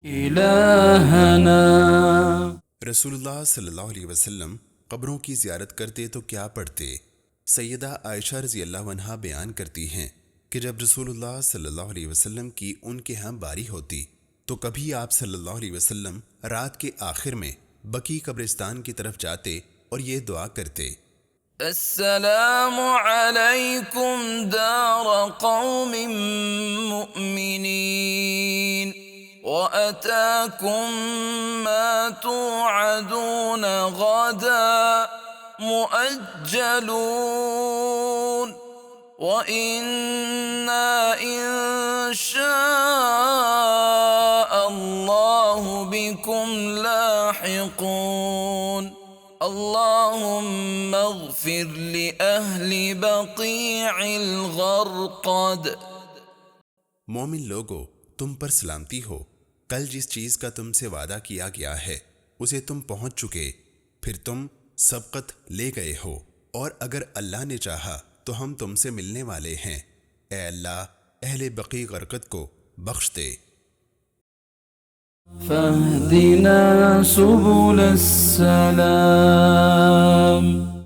إلهنا. رسول اللہ صلی اللہ علیہ وسلم قبروں کی زیارت کرتے تو کیا پڑھتے؟ سیدہ عائشہ رضی اللہ عنہا بیان کرتی ہیں کہ جب رسول اللہ صلی اللہ علیہ وسلم کی ان کے ہاں باری ہوتی تو کبھی آپ صلی اللہ علیہ وسلم رات کے آخر میں بقیع قبرستان کی طرف جاتے اور یہ دعا کرتے: السلام علیکم دار قوم مؤمنین وَأَتَاكُمْ مَا تُوعَدُونَ غَدًا مُؤَجَّلُونَ وَإِنَّا إِن شَاءَ اللَّهُ بِكُمْ لاحقون اللهم اغفر لأهل بقيع الغرقد۔ مومن لوگو، تم پر سلامتی ہو، کل جس چیز کا تم سے وعدہ کیا گیا ہے اسے تم پہنچ چکے، پھر تم سبقت لے گئے ہو، اور اگر اللہ نے چاہا تو ہم تم سے ملنے والے ہیں۔ اے اللہ اہل بقیع غرقد کو بخش دے۔ فاهدنا سبل السلام